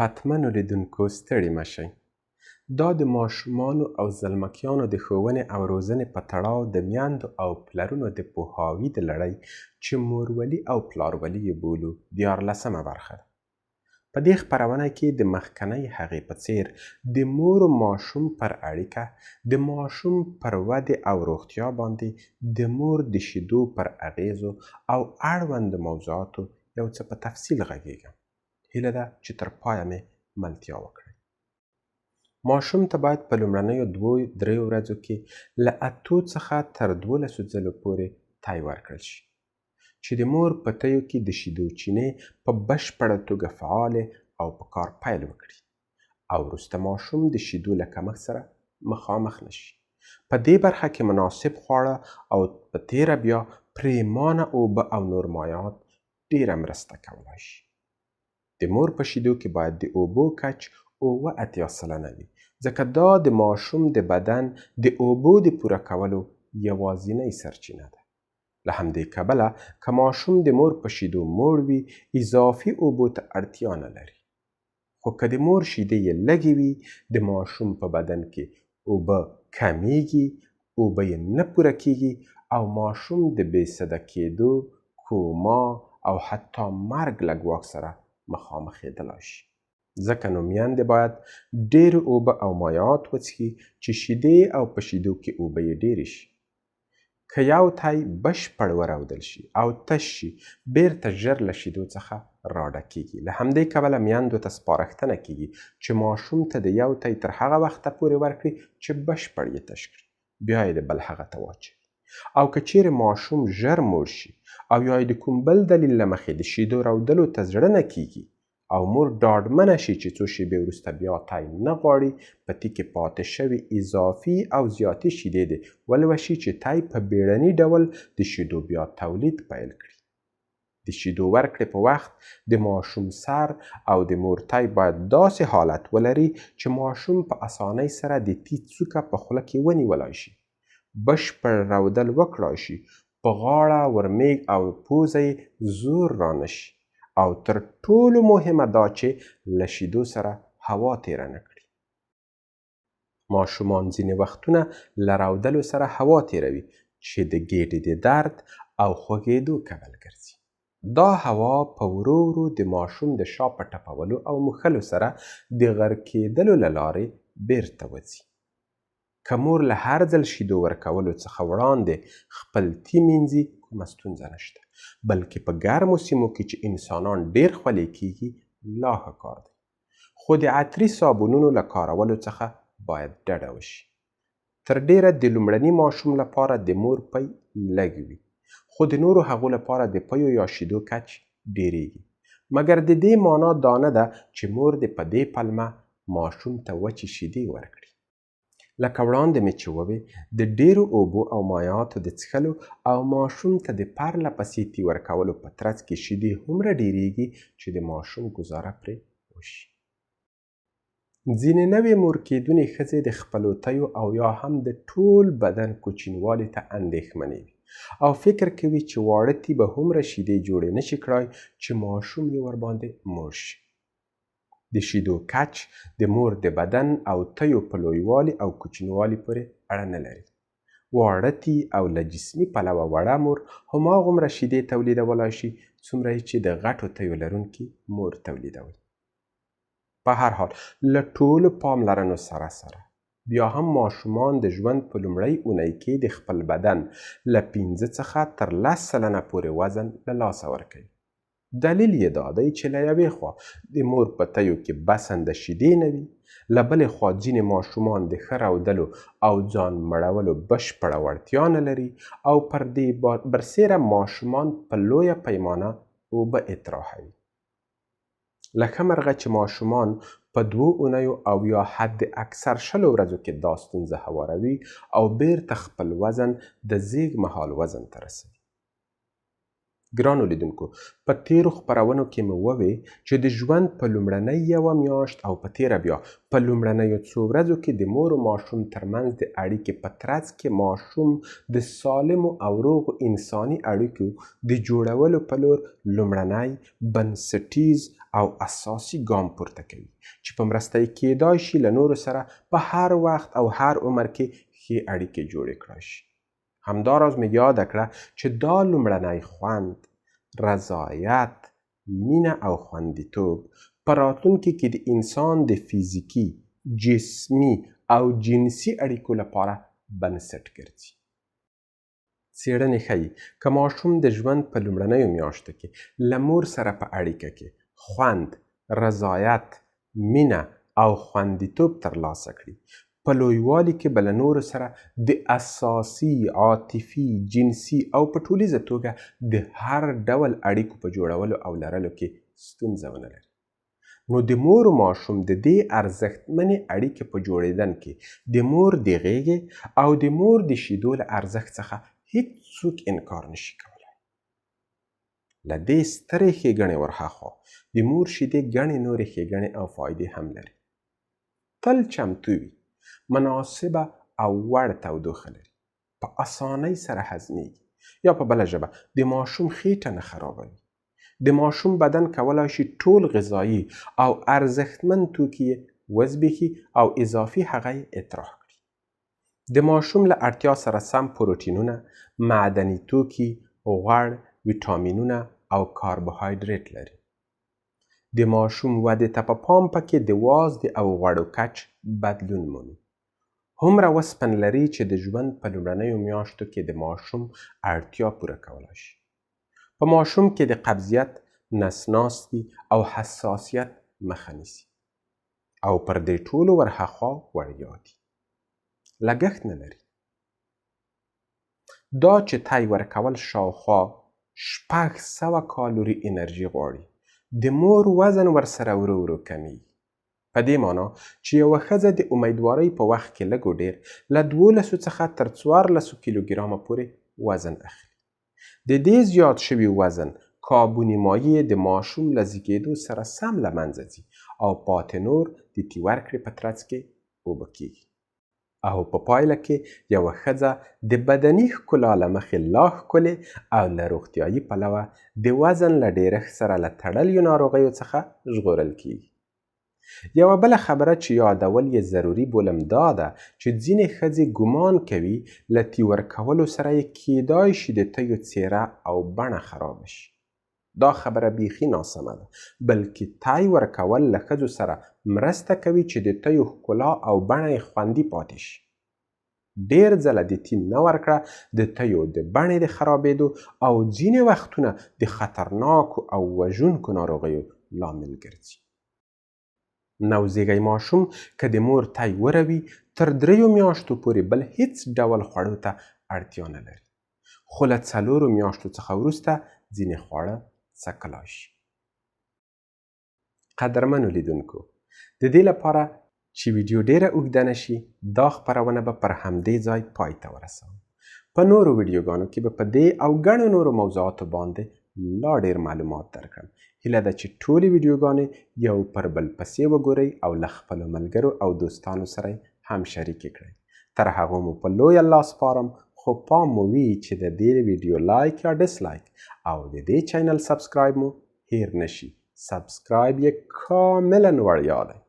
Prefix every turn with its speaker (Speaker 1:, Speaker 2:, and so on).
Speaker 1: پتمنو لیدونکو ستړي مشئ. دا د ماشومانو او زلمکیانو د ښوونې او روزنې په تړاو د میندو او پلرونو د پوهاوي د لړۍ چې مورولي او پلارولي یې بولو 14مه برخه ده. په دې خپرونه کې د مخکنۍ هغې په څیر د مور و ماشوم پر اړیکه، د ماشوم پر ودې او روغتیا باندې د مور د شیدو پر اغیزو او اړوندو موضوعاتو یو څه په تفصیل غږیږم. هیله ده چې تر پایه مې ملتیا وکړئ. ماشوم ته باید په لومړنیو 2-3 ورځو کې له 8 څخه تر 12 ځلو پورې تای ورکړل شي چې د مور په تیو کې د شیدو چینې په بشپړه توګه فعالې او په کار پیل وکړي او وروسته ماشوم د شیدو له کمښت سره مخامخ نشي. په دې برخه کې مناسب خواړه او په تیره بیا پریمانه اوبه او نور مایعات ډیره مرسته کولی شي. د مور په شیدو کې باید د اوبو کچ 80% وي، ځکه دا د ماشوم د بدن د اوبو د پوره کولو یوازینۍ سرچینه ده. له همدې کبله که ماشوم د مور په شیدو موړ وي، اضافي اوبو ته اړتیا نه لري. خو که د مور شیدې یې لږې وي، د ماشوم په بدن کې اوبه کمیږي، اوبه یې نه پوره کیږي او ماشوم د بې سده کېدو، کوما او حتی مرګ له ګواښ سره مخامخېدلی شي. ځکه نو میندې باید ډېرې اوبه او مایعات وڅښي چې شیدې او په شیدو کې اوبه یې ډېرې شي. که یو تی بشپړ ورودل شي او تش شي، بیرته ژر له شیدو څخه راډکېږي. له همدې کبله میندو ته سپارښتنه کیږي چې ماشوم ته د یو تی تر هغه وخته پورې ورکړي چې بشپړ یې تش کړي، بیا یې د بل هغه ته واچوي. او که چیرې ماشوم ژر موړ شي او یا د کوم بل دلیل له مخې د شیدو راوړلو ته زړه نه کیږي او مور ډاډمنه شي چې څو شېبې وروسته بیا تی نه غواړي، په تی کې پاتې شوي اضافي او زیاتې شیدې دې ولوشي چې تی په بیړني ډول د شیدو بیا تولید پیل کړي. د شیدو ورکړې په وخت د ماشوم سر او د مور تی باید داسې حالت ولري چې ماشوم په اسانۍ سره د تی څوکه په خوله کې ونیولی شي، بشپړ رودل وکړای شي، په غاړه ورمیږ او پوزه یې زور رانشي او تر ټولو مهمه دا چې له شیدو سره هوا تیره نه کړي. ماشومان ځینې وختونه له رودلو سره هوا تیروي چې د ګیډې د درد او خوږېدو کبل ګرځي. دا هوا په ورو ورو د ماشوم د شا په ټپولو او مښلو سره د غر کېدلو له لارې بیرته وځي. که مور له هر ځل شیدو ورکولو څخه وړاندې خپل تی مینځي، کومه ستونزه نشته، بلکې په ګرمو سیمو کې چې انسانان ډیر خولې کیږي لا ښه کار دی. خو د عطري صابونونو له کارولو څخه باید ډډه وشي. تر ډیره د لومړني ماشوم لپاره د مور پی لږ وي، خو د نورو هغو لپاره د پیو یا شیدو کچ ډیریږي. مګر د دې معنا دا نه ده چې مور دې په دې پلمه ماشوم ته وچې شیدې ورکړي. لکه وړاندې مې چې ووې، د ډیرو اوبو او مایعاتو د څښلو او ماشوم ته د پرله پسې تی ورکولو په ترڅ کې شیدې هومره ډیریږي چې د ماشوم ګزاره پرې وشي. ځینې نوې مور کېدونې ښځې د خپلو تیو او یا هم د ټول بدن کوچنیوالي ته اندېښمنې وي او فکر کوي چې واړه تی به هومره شیدې جوړې نشي کړای چې ماشوم یې ورباندې موړ شي. د شیدو کچ د مور د بدن او تیو په لویوالي او کوچنیوالي پورې اړه نه لري. واړه تی او له جسمي پلوه وړه مور هماغومره شیدې تولیدولی شي څومره چې د غټو تیو لرونکي مور تولیدوي. په هر حال له ټولو پاملرنو سره بیا هم ماشومان د ژوند په لومړۍ اونۍ کې د خپل بدن له 5 څخه تر 10 سلنه پورې وزن له لاسه ورکوي. دلیل یې دا دی چې له یوې خوا د مور په تیو کې بسنده شیدې نه وي، له بلې خوا ځینې ماشومان د ښه رودلو او ځان مړولو بشپړه وړتیا نه لري او پر دې برسیره ماشومان په لویه پیمانه اوبه اطراحوي. له ښه مرغه چې ماشومان په 2 اونیو او یا حد اکثر 20 ورځو کې دا ستونزه هواروي او بیرته خپل وزن د زیږ مهال وزن ته رسوي. ګرانو لیدونکو، په تیرو خپرونو کې مې ووې چې د ژوند په لومړنۍ 1 میاشت او په تیره بیا په لومړنیو 2 ورځو کې د مور او ماشوم ترمنځ د اړیکې په ترڅ کې ماشوم د سالمو او روغو انساني اړیکو د جوړولو په لور لومړنی بنسټیز او اساسي ګام پورته کوي چې په مرسته یې کیدای شي له نورو سره په هر وخت او هر عمر کې ښې اړیکې جوړې کړای شي. همداراز مې یاده کړه چې دا لومړنی خوند، رضایت، مینه او خوندیتوب په راتلونکي کې د انسان د فیزیکي، جسمي او جنسي اړیکو لپاره بنسټ ګرځي. څېړنې ښیي که ماشوم د ژوند په لومړنیو میاشتو کې له مور سره په اړیکه کې خوند، رضایت، مینه او خوندیتوب ترلاسه کړي، په لویوالي کې به له نورو سره د اساسي، عاطفي، جنسي او په ټولیزه توګه د هر ډول اړیکو په جوړولو او لرلو کې ستونزه ونه لري. نو د مور و ماشوم د دې ارزښتمنې اړیکې په جوړېدن کې د مور د غېږې او د مور د شیدو له ارزښت څخه هیڅوک انکار نشي کولی. له دې سترې ښېګڼې ورهاخوا د مور شیدې ګڼې نورې ښېګڼې او فایدې هم لري. تل چمتو وي، مناسبه او وړ تودوخه لري، په اسانۍ سره هضمیږي، یا په بله ژبه د ماشوم خېټه نه خرابوي. د ماشوم بدن کولای شي ټول غذایي او ارزښتمن توکي وزبېښي او اضافي هغه یې اطراح کړي. د ماشوم له اړتیا سره سم پروټینونه، معدني توکي، غوړ، ویټامینونه او کاربوهایډریټ لري. د ماشوم ودې ته په پام پکې د وازدې او غوړو کچ بدلون مومي. هومره وسپن لري چې د ژوند په لومړنیو میاشتو کې د ماشوم اړتیا پوره کولی شي. په ماشوم کې د قبضیت، نسناستي او حساسیت مخه نیسي او پر دې ټولو ورهاخوا وړیا دي. لګښت نه لري. دا چې تی ورکول شاوخوا 600 کالوري انرژي غواړي، د مور وزن ورسره ورو ورو کمیږي. په دې معنا چې یوه ښځه د امیدوارۍ په وخت کې لږ و ډېر له 12 څخه تر 14 کیلوګرامه پورې وزن اخلي. د دې زیات شوي وزن کابوني مایع د ماشوم له زیږېدو سره سم له منځه ځي او پاتې نور د تی ورکړې په ترڅ کې اوبه کېږي. او په پایله کې یوه ښځه د بدني ښکلا له مخې لا ښکلې او له روغتیایي پلوه د وزن له ډېرښت سره له تړلیو ناروغیو څخه ژغورل کېږي. یوه بله خبره چې یادول یې ضروري بولم دا ده چې ځینې ښځې ګمان کوي له تی ورکولو سره یې کیدای شي د تیو څېره او بڼه خرابه شي. دا خبره بیخي ناسمه ده، بلکې تی ورکول له ښځو سره مرسته کوي چې د تیو ښکلا او بڼه یې خوندي پاتې شي. ډېر ځله د تی نه ورکړه د تیو د بڼې د خرابېدو او ځینې وختونه د خطرناکو او وژونکو ناروغیو لامل ګرځي. نوزیږی ماشوم که د مور تی وروي تر 3 میاشتو پورې بل هیڅ ډول خوړو ته اړتیا نه لري، خو له 4 میاشتو څخه وروسته ځینې خواړه څکلای شي. قدرمنو لیدونکو، د دې لپاره چې ویډیو ډیره اوږده نشي، دا خپرونه به پر همدې ځای پای ته ورسوم. په نورو ویډیوګانو کې به په دې او ګڼو نورو موضوعاتو باندې لا ډیر معلومات درکړم. هیله ده چې ټولې ویډیوګانې یو پر بل پسې وګورئ او له خپلو ملګرو او دوستانو سره هم شریکې کړئ. تر هغو مو په لوی الله سپارم، خو پام مو وي چې د دې ویډیو لایک یا ډسلایک او د دې چینل سبسکرایب مو هیر نشي. سبسکرایب یې کاملا وړیا دی.